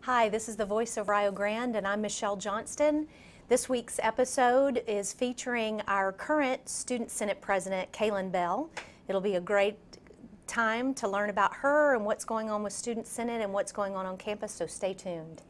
Hi, this is the voice of Rio Grande, and I'm Michelle Johnston. This week's episode is featuring our current Student Senate President, Kaylynn Bell. It'll be a great time to learn about her and what's going on with Student Senate and what's going on campus, so stay tuned.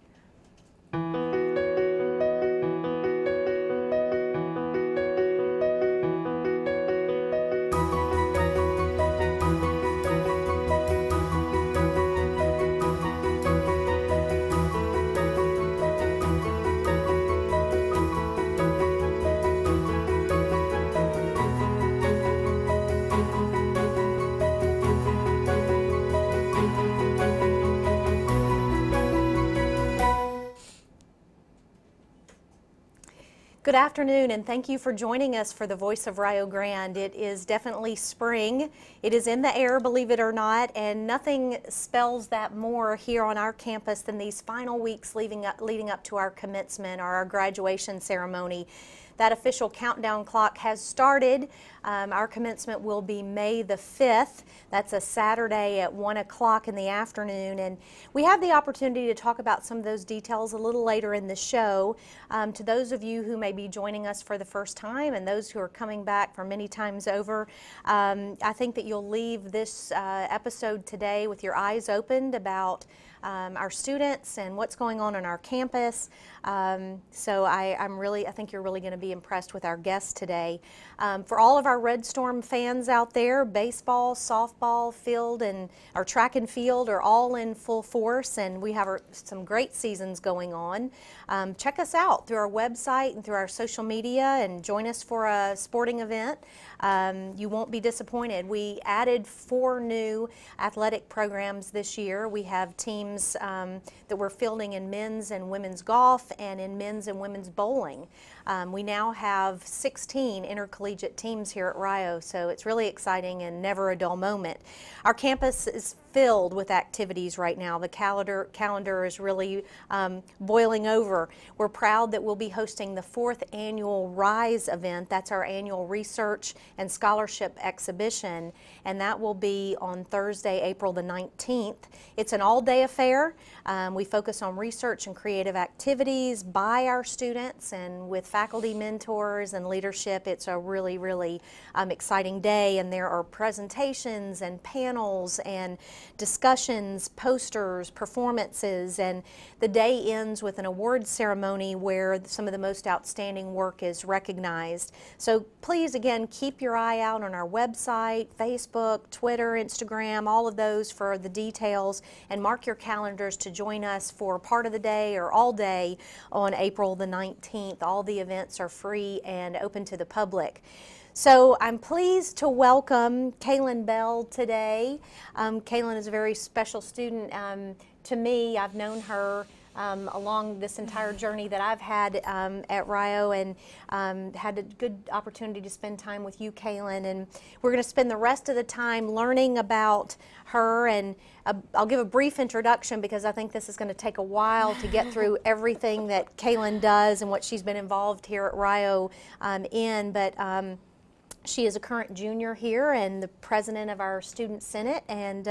Good afternoon, and thank you for joining us for the Voice of Rio Grande. It is definitely spring. It is in the air, believe it or not, and nothing spells that more here on our campus than these final weeks leading up to our commencement or our graduation ceremony. That official countdown clock has started. Our commencement will be May the 5th. That's a Saturday at 1 o'clock in the afternoon. And we have the opportunity to talk about some of those details a little later in the show. To those of you who may be joining us for the first time and those who are coming back for many times over, I think that you'll leave this episode today with your eyes opened about our students and what's going on our campus. So I think you're really going to be impressed with our guests today. For all of our Red Storm fans out there, baseball, softball, field, and our track and field are all in full force, and we have some great seasons going on. Check us out through our website and through our social media and join us for a sporting event. You won't be disappointed. We added 4 new athletic programs this year. We have teams that we're fielding in men's and women's golf and in men's and women's bowling. We now have 16 intercollegiate teams here at Rio, so it's really exciting and never a dull moment. Our campus is filled with activities right now. The calendar is really boiling over. We're proud that we'll be hosting the 4th annual RISE event. That's our annual research and scholarship exhibition, and that will be on Thursday, April the 19th. It's an all-day affair. We focus on research and creative activities by our students and with faculty mentors and leadership. It's a really, really exciting day, and there are presentations and panels and discussions, posters, performances, and the day ends with an awards ceremony where some of the most outstanding work is recognized. So please, again, keep your eye out on our website, Facebook, Twitter, Instagram, all of those for the details, and mark your calendars to join us for part of the day or all day on April the 19th. All the events are free and open to the public. So I'm pleased to welcome Kaylynn Bell today. Kaylynn is a very special student to me. I've known her along this entire journey that I've had at Rio, and had a good opportunity to spend time with you, Kaylynn. And we're going to spend the rest of the time learning about her, and I'll give a brief introduction because I think this is going to take a while to get through everything that Kaylynn does and what she's been involved here at Rio in. But she is a current junior here and the president of our Student Senate. And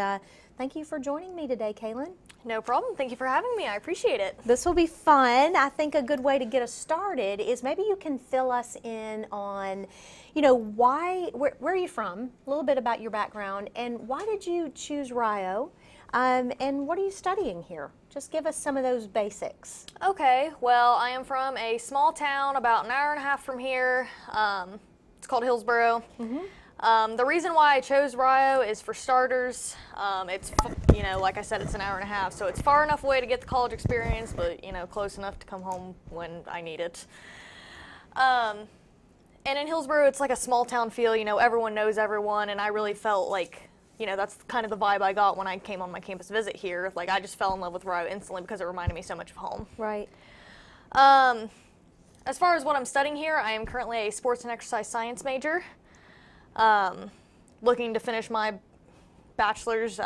thank you for joining me today, Kaylynn. No problem. Thank you for having me. I appreciate it. This will be fun. I think a good way to get us started is maybe you can fill us in on, where are you from, a little bit about your background, and why did you choose Rio, and what are you studying here? Just give us some of those basics. Okay. Well, I am from a small town about an hour and a half from here. It's called Hillsboro. The reason why I chose Rio is, for starters, it's, like I said, it's an hour and a half, so it's far enough away to get the college experience, but, close enough to come home when I need it. And in Hillsboro, it's like a small town feel, everyone knows everyone, and I really felt like, that's kind of the vibe I got when I came on my campus visit here. Like, I just fell in love with Rio instantly because it reminded me so much of home. Right. As far as what I'm studying here, I am currently a sports and exercise science major. Looking to finish my bachelor's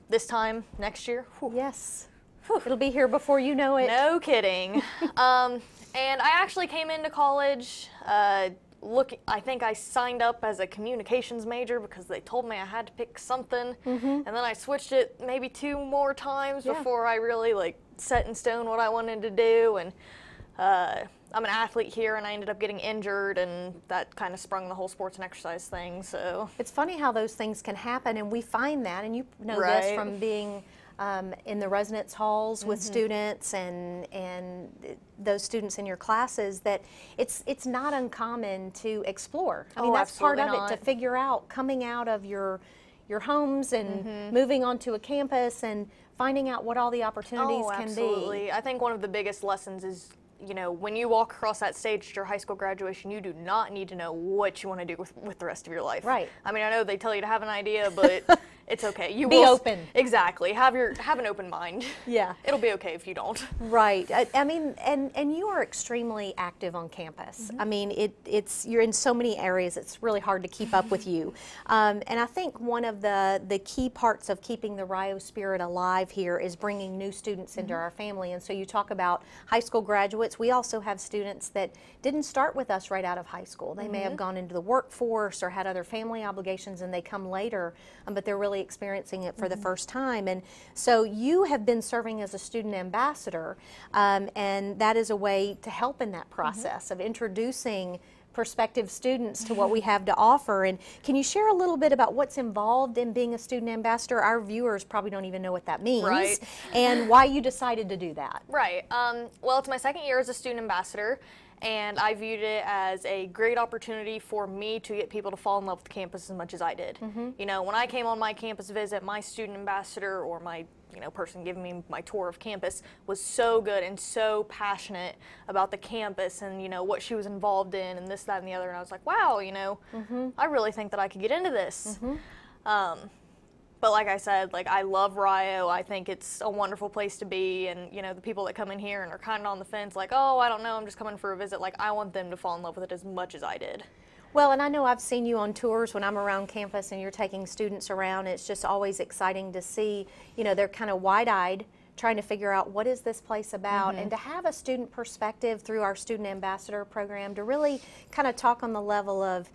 this time next year. Whew. Yes. Whew. It'll be here before you know it. No kidding. And I actually came into college I think I signed up as a communications major because they told me I had to pick something, and then I switched it maybe 2 more times before I really like set in stone what I wanted to do. And I'm an athlete here, and I ended up getting injured, and that kind of sprung the whole sports and exercise thing. So it's funny how those things can happen, and we find that, and you know Right. this from being in the residence halls with students and those students in your classes, that it's not uncommon to explore. I mean, that's part of absolutely it, to figure out coming out of your homes and Mm-hmm. moving onto a campus and finding out what all the opportunities can absolutely. be. I think one of the biggest lessons is, you know, when you walk across that stage at your high school graduation, you do not need to know what you want to do with the rest of your life. Right. I mean, I know they tell you to have an idea, but it's okay. You Be will open. Exactly. Have an open mind. Yeah. It'll be okay if you don't. Right. I mean, and you are extremely active on campus. I mean, you're in so many areas, it's really hard to keep up with you. And I think one of the key parts of keeping the Rio spirit alive here is bringing new students into our family. And so you talk about high school graduates. We also have students that didn't start with us right out of high school. They may have gone into the workforce or had other family obligations, and they come later, but they're really experiencing it for the first time. And so you have been serving as a student ambassador, and that is a way to help in that process of introducing prospective students to what we have to offer. And can you share a little bit about what's involved in being a student ambassador? Our viewers probably don't even know what that means, Right. and why you decided to do that. Right. Well, it's my second year as a student ambassador, and I viewed it as a great opportunity for me to get people to fall in love with campus as much as I did. You know, when I came on my campus visit, my student ambassador, or my person giving me my tour of campus, was so good and so passionate about the campus and what she was involved in and this, that, and the other. And I was like, wow, I really think that I could get into this. But like I said, like, I love Rio. I think it's a wonderful place to be, and the people that come in here and are kind of on the fence, like, oh, I don't know, I'm just coming for a visit, like, I want them to fall in love with it as much as I did. Well, and I know I've seen you on tours when I'm around campus and you're taking students around. It's just always exciting to see, they're kind of wide-eyed trying to figure out what is this place about, and to have a student perspective through our student ambassador program to really kind of talk on the level of,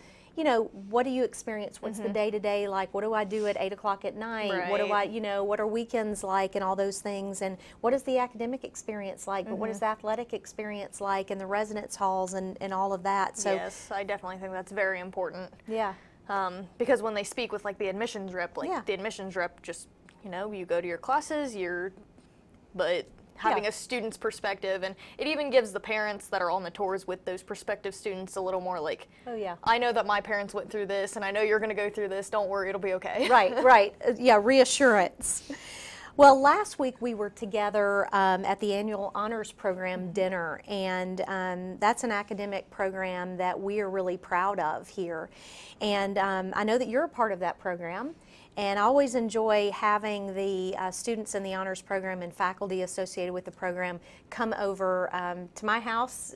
what do you experience? What's the day-to-day like? What do I do at 8 o'clock at night? Right. What do I, what are weekends like, and all those things? And what is the academic experience like? But what is the athletic experience like, and the residence halls and all of that? So yes, I definitely think that's very important. yeah. Because when they speak with, like, the admissions rep, like, the admissions rep just, you go to your classes, but having a student's perspective, and it even gives the parents that are on the tours with those prospective students a little more like, Oh yeah. I know that my parents went through this, and I know you're going to go through this, don't worry, it'll be okay. Right, right. Yeah, reassurance. Well, last week we were together at the annual honors program dinner, and that's an academic program that we are really proud of here. And I know that you're a part of that program. And I always enjoy having the students in the honors program and faculty associated with the program come over to my house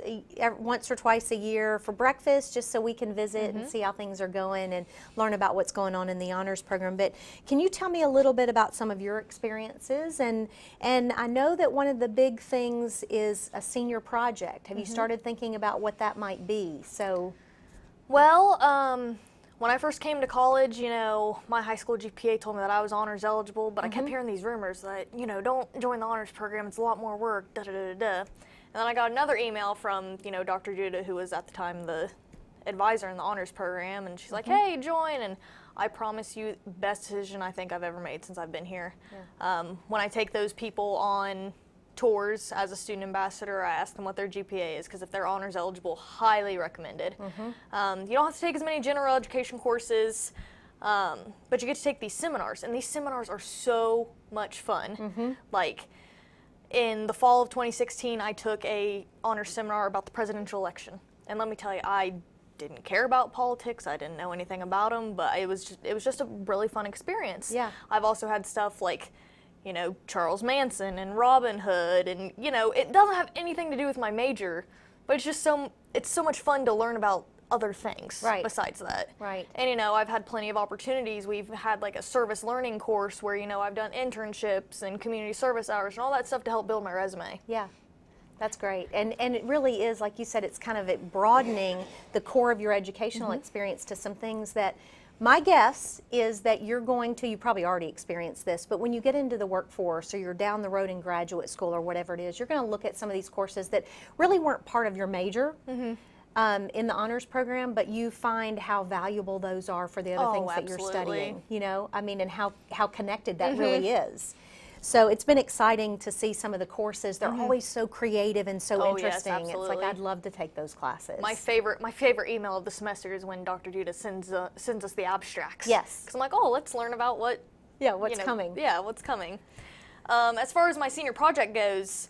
once or twice a year for breakfast, just so we can visit and see how things are going and learn about what's going on in the honors program. But can you tell me a little bit about some of your experiences? And I know that one of the big things is a senior project. Have you started thinking about what that might be? So, Well, when I first came to college, my high school GPA told me that I was honors eligible, but I kept hearing these rumors that, don't join the honors program, it's a lot more work, da-da-da-da-da. And then I got another email from, Dr. Judah, who was at the time the advisor in the honors program, and she's like, hey, join, and I promise you, best decision I think I've ever made since I've been here. Yeah. When I take those people on tours as a student ambassador, I ask them what their GPA is, because if they're honors eligible, highly recommended. You don't have to take as many general education courses, but you get to take these seminars, and these seminars are so much fun. Like, in the fall of 2016, I took a honors seminar about the presidential election, and let me tell you, I didn't care about politics, I didn't know anything about them, but it was just a really fun experience. Yeah. I've also had stuff like, Charles Manson and Robin Hood, and it doesn't have anything to do with my major, but it's just so much fun to learn about other things besides that. Right. And I've had plenty of opportunities. We've had like a service learning course where I've done internships and community service hours and all that stuff to help build my resume. Yeah. That's great. And it really is, like you said, it's kind of broadening the core of your educational experience to some things that my guess is that you're going to, you probably already experienced this, but when you get into the workforce or you're down the road in graduate school or whatever it is, you're going to look at some of these courses that really weren't part of your major in the honors program, but you find how valuable those are for the other things that you're studying, you know, I mean, and how connected that really is. So it's been exciting to see some of the courses. They're always so creative and so interesting. Yes, it's like I'd love to take those classes. My favorite email of the semester is when Dr. Theta sends us the abstracts. Yes. Because I'm like, oh, let's learn about what what's coming. Yeah, what's coming. As far as my senior project goes,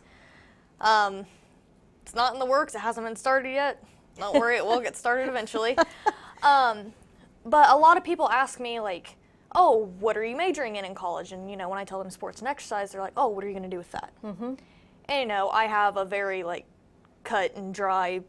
it's not in the works. It hasn't been started yet. Don't worry, it will get started eventually. But a lot of people ask me, like, oh, what are you majoring in college? And, you know, when I tell them sports and exercise, they're like, oh, what are you going to do with that? And, you know, I have a very, like, cut and dry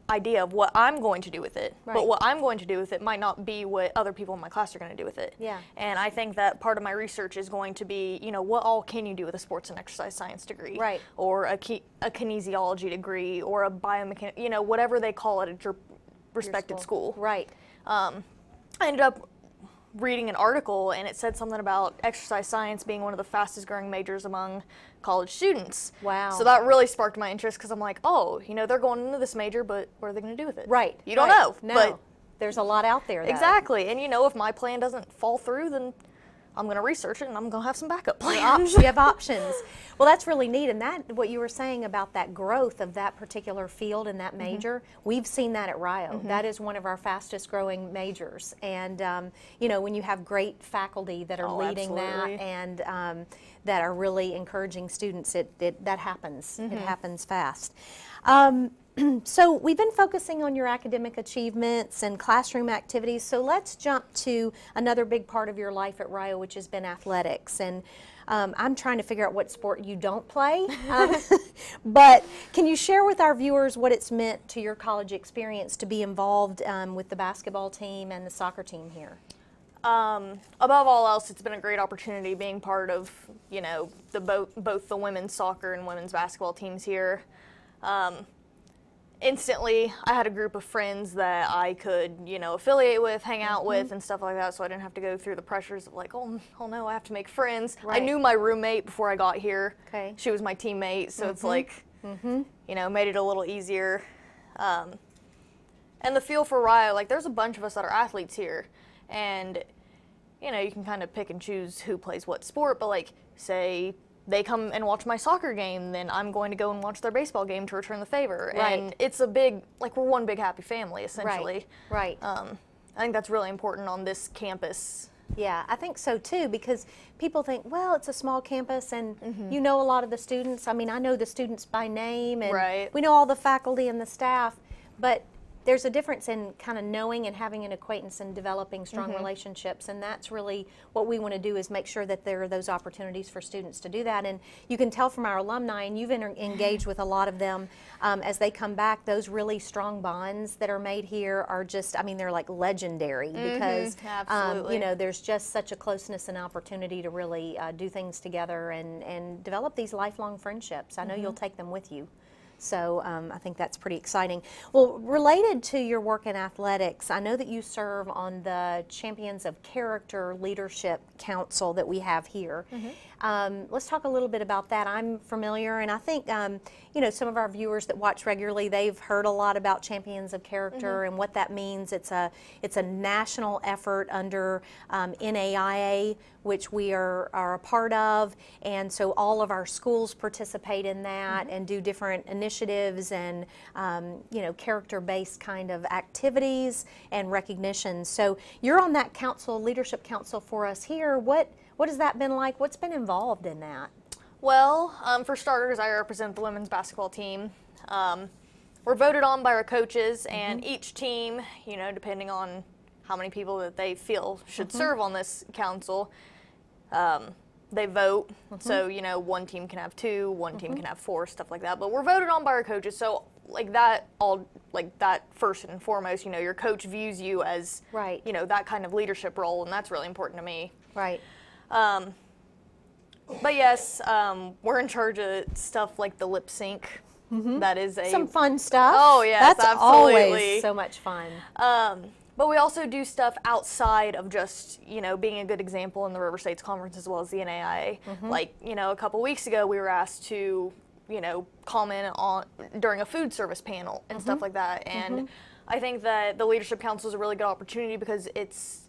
idea of what I'm going to do with it. Right. But what I'm going to do with it might not be what other people in my class are going to do with it. Yeah. And I think that part of my research is going to be, you know, what all can you do with a sports and exercise science degree? Right. Or a kinesiology degree, or a biomechanics, you know, whatever they call it at your respected school. Right. I ended up reading an article, and it said something about exercise science being one of the fastest growing majors among college students. Wow. So that really sparked my interest, because I'm like, oh, you know, they're going into this major, but what are they going to do with it? Right. You don't know. No. But there's a lot out there, though. exactly. And, you know, if my plan doesn't fall through, then I'm going to research it, and I'm going to have some backup plans. You have options. Well, that's really neat. And that, what you were saying about that growth of that particular field and that major, we've seen that at Rio. That is one of our fastest growing majors. And, you know, when you have great faculty that are leading that and that are really encouraging students, that happens. It happens fast. So we've been focusing on your academic achievements and classroom activities, so let's jump to another big part of your life at Rio, which has been athletics. And I'm trying to figure out what sport you don't play, but can you share with our viewers what it's meant to your college experience to be involved with the basketball team and the soccer team here? Above all else, it's been a great opportunity being part of, you know, both the women's soccer and women's basketball teams here. Instantly, I had a group of friends that I could, you know, affiliate with, hang out with, and stuff like that, so I didn't have to go through the pressures of like, oh no, I have to make friends. Right. I knew my roommate before I got here. Okay. She was my teammate, so it's like, you know, made it a little easier. And the feel for Rio, like, there's a bunch of us that are athletes here, and, you know, you can kind of pick and choose who plays what sport, but, like, say they come and watch my soccer game, then I'm going to go and watch their baseball game to return the favor. Right. And it's a big, like, we're one big happy family, essentially. Right. I think that's really important on this campus. Yeah, I think so too, because people think, well, it's a small campus and you know a lot of the students. I mean, I know the students by name and we know all the faculty and the staff, but there's a difference in kind of knowing and having an acquaintance and developing strong relationships, and that's really what we want to do, is make sure that there are those opportunities for students to do that. And you can tell from our alumni, and you've engaged with a lot of them as they come back, those really strong bonds that are made here are just, I mean, they're like legendary, because you know, there's just such a closeness and opportunity to really do things together and develop these lifelong friendships. I know you'll take them with you. So I think that's pretty exciting. Well, related to your work in athletics, I know that you serve on the Champions of Character Leadership Council that we have here. Let's talk a little bit about that. I'm familiar, and I think you know, some of our viewers that watch regularly, they've heard a lot about Champions of Character and what that means. It's a national effort under NAIA, which we are a part of, and so all of our schools participate in that and do different initiatives and you know, character-based kind of activities and recognition. So you're on that council, leadership council for us here. What has that been like? What's been involved in that? Well, for starters, I represent the women's basketball team. We're voted on by our coaches, and each team, you know, depending on how many people that they feel should serve on this council, they vote. So, you know, one team can have 2, one team can have 4, stuff like that. But we're voted on by our coaches, so like that first and foremost, you know, your coach views you as, you know, that kind of leadership role, and that's really important to me. Right. But yes, we're in charge of stuff like the lip sync That is some fun stuff. Oh yes, that's absolutely. Always so much fun. But we also do stuff outside of just, being a good example in the River States Conference as well as the NAIA. Like, a couple weeks ago we were asked to, comment on during a food service panel and stuff like that. And I think that the Leadership Council is a really good opportunity because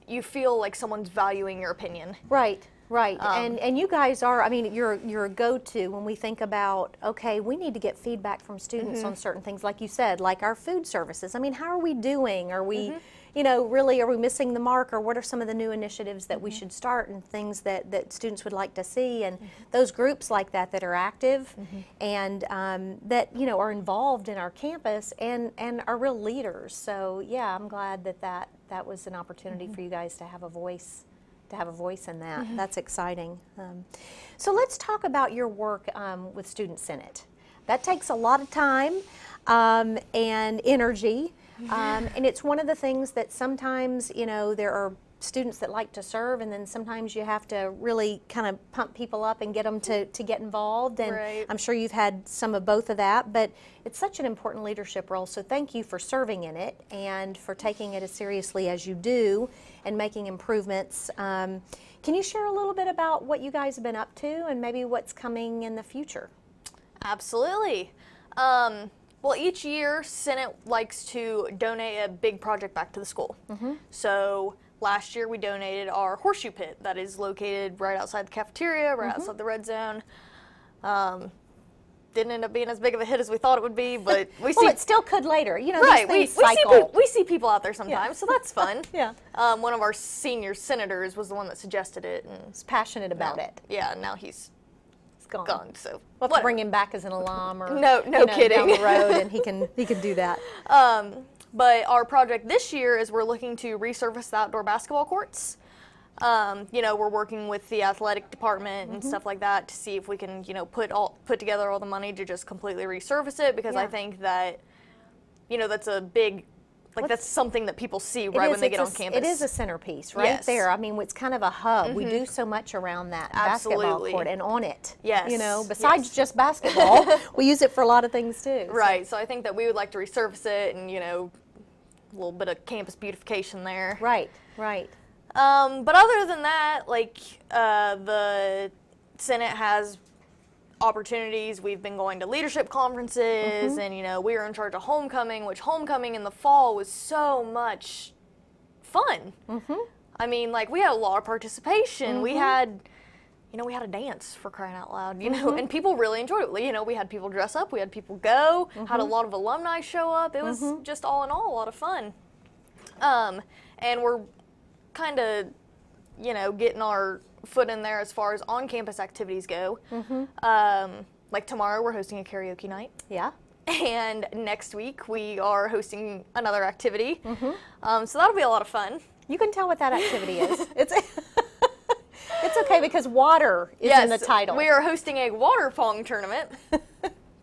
you feel like someone's valuing your opinion. Right. Right, and you guys are, I mean, you're a go-to when we think about, okay, we need to get feedback from students on certain things, like you said, like our food services. I mean, how are we doing? Are we, really, are we missing the mark, or what are some of the new initiatives that we should start and things that students would like to see, and those groups like that are active and that, are involved in our campus and are real leaders. So, yeah, I'm glad that was an opportunity for you guys to have a voice. In that. That's exciting. So let's talk about your work with Student Senate. That takes a lot of time and energy, and it's one of the things that sometimes, there are students that like to serve, and then sometimes you have to really kind of pump people up and get them to get involved, and I'm sure you've had some of both of that, but it's such an important leadership role, so thank you for serving in it and for taking it as seriously as you do and making improvements. Can you share a little bit about what you guys have been up to and maybe what's coming in the future? Absolutely. Well, each year Senate likes to donate a big project back to the school. So last year we donated our horseshoe pit that is located right outside the cafeteria, right outside the red zone. Didn't end up being as big of a hit as we thought it would be, but we see. Well, it still could later. Right, these things cycle. we see people out there sometimes, so that's fun. Yeah. One of our senior senators was the one that suggested it, and He's passionate about it. Yeah, now he's gone. So we'll have to bring him back as an alum, or no kidding, down the road, and he can do that. But our project this year is we're looking to resurface the outdoor basketball courts. We're working with the athletic department and stuff like that to see if we can, put together all the money to just completely resurface it, because I think that, that's a big, that's something that people see right when they get on campus. It is a centerpiece right there. I mean, it's kind of a hub. We do so much around that basketball court and on it. Yes. Besides just basketball, we use it for a lot of things too. Right. So I think that we would like to resurface it and, a little bit of campus beautification there. Right. Right. But other than that, the Senate has opportunities. We've been going to leadership conferences, and, we were in charge of homecoming, which homecoming in the fall was so much fun. I mean, we had a lot of participation. We had, we had a dance, for crying out loud, and people really enjoyed it. We had people dress up, we had people go, had a lot of alumni show up. It was just all in all a lot of fun. And we're kind of, getting our foot in there as far as on-campus activities go. Like tomorrow we're hosting a karaoke night. Yeah. And next week we are hosting another activity. So that'll be a lot of fun. You can tell what that activity is. It's okay because water is in the title. We are hosting a water pong tournament.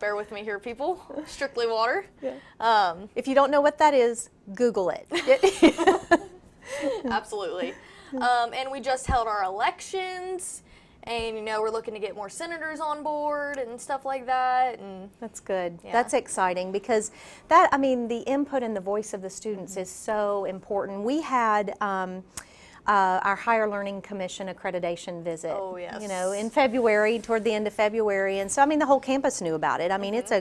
Bear with me here, people. Strictly water. Yeah. If you don't know what that is, Google it. Absolutely. And we just held our elections, and we're looking to get more senators on board and stuff like that. And that's good. Yeah. That's exciting because the input and the voice of the students is so important. We had our Higher Learning Commission accreditation visit. Oh yes. In February, toward the end of February, and so the whole campus knew about it.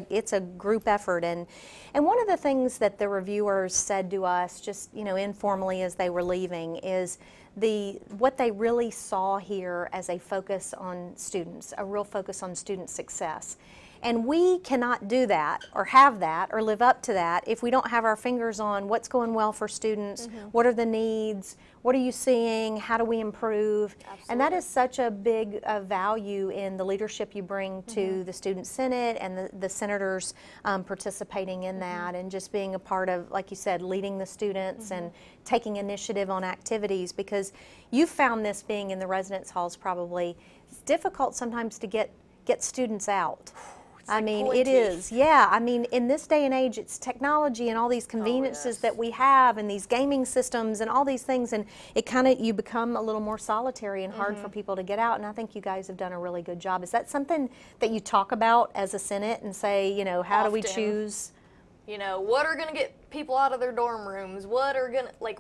It's a group effort, and one of the things that the reviewers said to us, just informally as they were leaving, is what they really saw here as a focus on students, a real focus on student success. And we cannot do that or have that or live up to that if we don't have our fingers on what's going well for students, what are the needs, what are you seeing, how do we improve? Absolutely. And that is such a big value in the leadership you bring to the Student Senate and the senators participating in that, and just being a part of, like you said, leading the students and taking initiative on activities, because you found this being in the residence halls probably, it's difficult sometimes to get students out. I like mean, pulling it teeth. is. Yeah, I mean, in this day and age, it's technology and all these conveniences that we have and these gaming systems and all these things, and it kind of, you become a little more solitary and hard for people to get out, and I think you guys have done a really good job. Is that something that you talk about as a Senate and say, you know, how do we choose? You know, what are going to get people out of their dorm rooms? What are going to, like,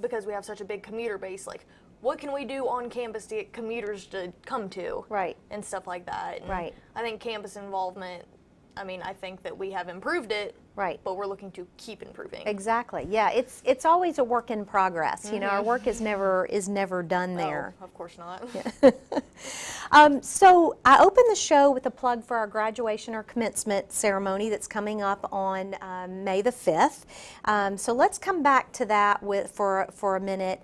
because we have such a big commuter base, like, what can we do on campus to get commuters to come to? Right. And stuff like that. And right. I think campus involvement, I mean, I think that we have improved it. Right. But we're looking to keep improving. Exactly. Yeah, it's always a work in progress. You know, our work is never done there. Oh, of course not. So I opened the show with a plug for our graduation or commencement ceremony that's coming up on May the 5th. So let's come back to that for a minute.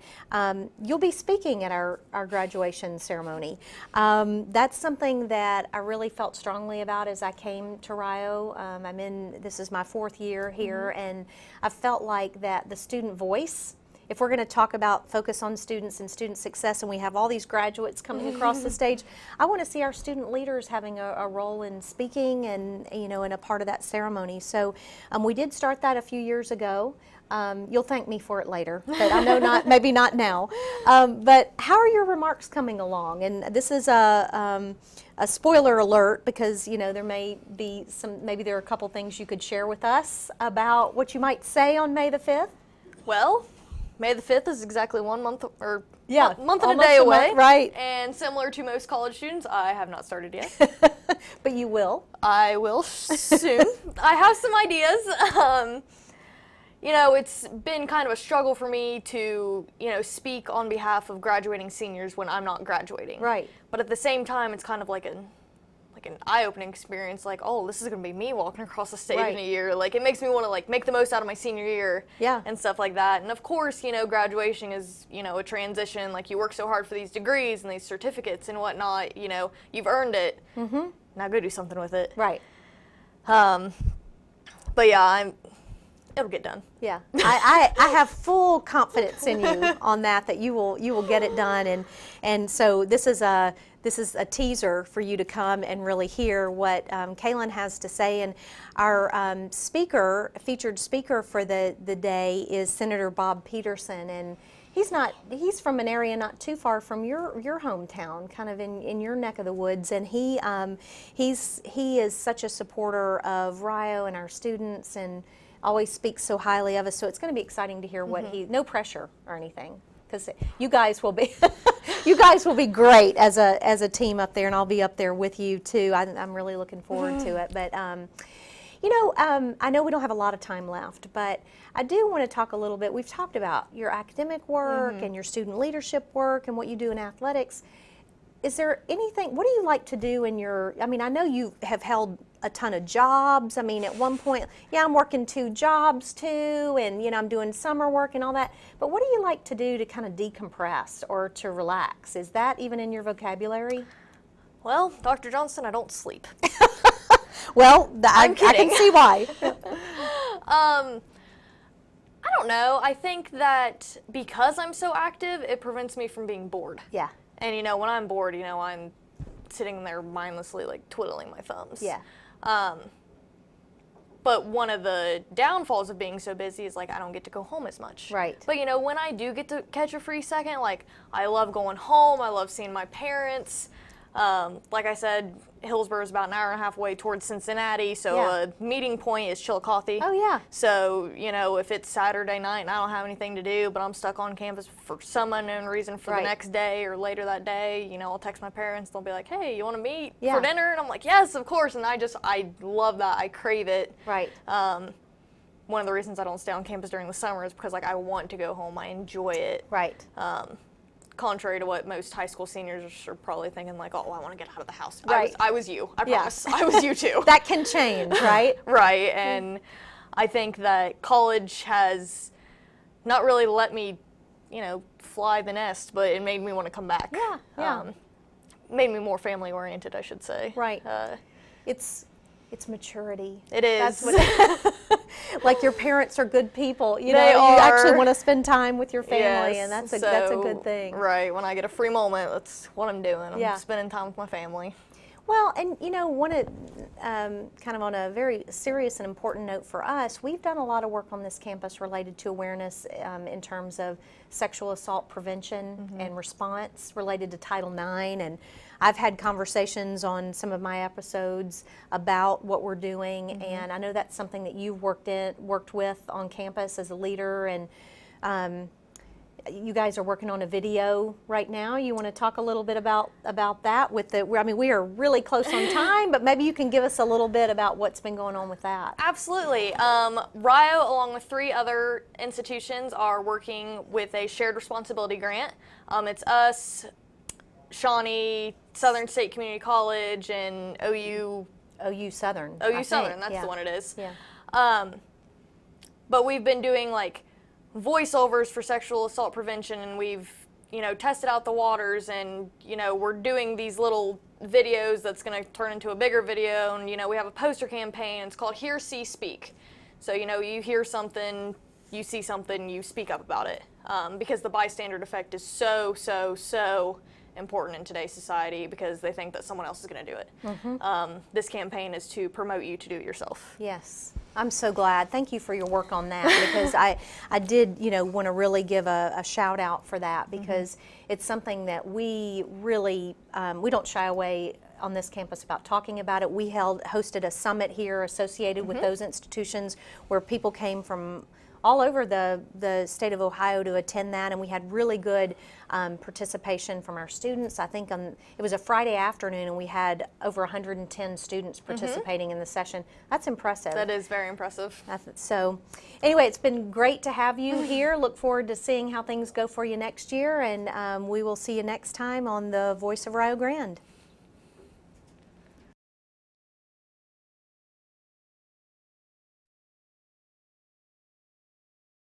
You'll be speaking at our graduation ceremony. That's something that I really felt strongly about as I came to Rio. This is my 4th year here, and I felt like that the student voice, if we're going to talk about focus on students and student success, and we have all these graduates coming across the stage, I want to see our student leaders having a role in speaking and, you know, in a part of that ceremony. So we did start that a few years ago. You'll thank me for it later, but I know maybe not now. But how are your remarks coming along? And this is a spoiler alert, because, you know, there may be maybe there are a couple things you could share with us about what you might say on May the 5th. Well, May the 5th is exactly 1 month, or month and a almost day away. Month, right. And similar to most college students, I have not started yet. But you will. I will soon. I have some ideas. You know, it's been kind of a struggle for me to, you know, speak on behalf of graduating seniors when I'm not graduating. Right. But at the same time, it's kind of like an eye-opening experience, like, oh, this is going to be me walking across the stage in a year. Like, it makes me want to, like, make the most out of my senior year and stuff like that. And of course, you know, graduation is, you know, a transition. Like, you work so hard for these degrees and these certificates and whatnot, you know, you've earned it. Now go do something with it. Right. But yeah, it'll get done. Yeah, I have full confidence in you on that you will get it done, and so this is a teaser for you to come and really hear what Kaylynn has to say. And our featured speaker for the day is Senator Bob Peterson, and he's from an area not too far from your hometown, kind of in your neck of the woods, and he is such a supporter of Rio and our students, and always speaks so highly of us. So it's going to be exciting to hear what no pressure or anything, because you guys will be great as a team up there, and I'll be up there with you too. I'm really looking forward to it. But you know, I know we don't have a lot of time left, but I do want to talk a little bit. We've talked about your academic work and your student leadership work and what you do in athletics. Is there anything, what do you like to do in your, I mean, I know you have held a ton of jobs. I mean, at one point, yeah, I'm working 2 jobs too, and, you know, I'm doing summer work and all that. But what do you like to do to kind of decompress or to relax? Is that even in your vocabulary? Well, Dr. Johnston, I don't sleep. Well, I can see why. I don't know. I think that because I'm so active, it prevents me from being bored. Yeah. And, you know, when I'm bored, you know, I'm sitting there mindlessly, like, twiddling my thumbs. Yeah. But one of the downfalls of being so busy is, like, I don't get to go home as much. Right. But, you know, when I do get to catch a free second, like, I love going home. I love seeing my parents. Like I said, Hillsboro is about an hour and a half away towards Cincinnati, so a meeting point is Chillicothe. Oh, yeah. So, you know, if it's Saturday night and I don't have anything to do, but I'm stuck on campus for some unknown reason for the next day or later that day, you know, I'll text my parents. They'll be like, hey, you want to meet for dinner? And I'm like, yes, of course. And I love that. I crave it. Right. One of the reasons I don't stay on campus during the summer is because, like, I want to go home. I enjoy it. Right. Contrary to what most high school seniors are probably thinking, like, oh, I want to get out of the house. Right. I was you. I promise. I was you too. That can change, right? Right. And I think that college has not really let me, you know, fly the nest, but it made me want to come back. Yeah. Yeah. Made me more family oriented, I should say. Right. It's maturity. It is. That's what like your parents are good people. You know, They you are. actually want to spend time with your family, Yes, and that's a good thing. Right. When I get a free moment, that's what I'm doing. I'm spending time with my family. Well, and you know, kind of on a very serious and important note for us, we've done a lot of work on this campus related to awareness in terms of sexual assault prevention and response related to Title IX. And I've had conversations on some of my episodes about what we're doing, and I know that's something that you've worked with on campus as a leader, and you guys are working on a video right now. You want to talk a little bit about that with the, I mean, we are really close on time, but maybe you can give us a little bit about what's been going on with that. Absolutely. Rio, along with 3 other institutions, are working with a shared responsibility grant. It's us, Shawnee, Southern State Community College, and OU Southern. OU Southern, that's the one it is. Yeah. But we've been doing like voiceovers for sexual assault prevention, and we've, you know, tested out the waters, and, you know, we're doing these little videos that's going to turn into a bigger video, and, you know, we have a poster campaign. It's called Hear, See, Speak. So, you know, you hear something, you see something, you speak up about it, because the bystander effect is so important in today's society, because they think that someone else is going to do it. This campaign is to promote you to do it yourself. Yes, I'm so glad. Thank you for your work on that, because I did, you know, want to really give a shout out for that, because it's something that we really, we don't shy away on this campus about talking about it. We hosted a summit here associated with those institutions where people came from all over the state of Ohio to attend that, and we had really good participation from our students. I think it was a Friday afternoon, and we had over 110 students participating in the session. That's impressive. That is very impressive. So anyway, it's been great to have you here. Look forward to seeing how things go for you next year, and we will see you next time on the Voice of Rio Grande.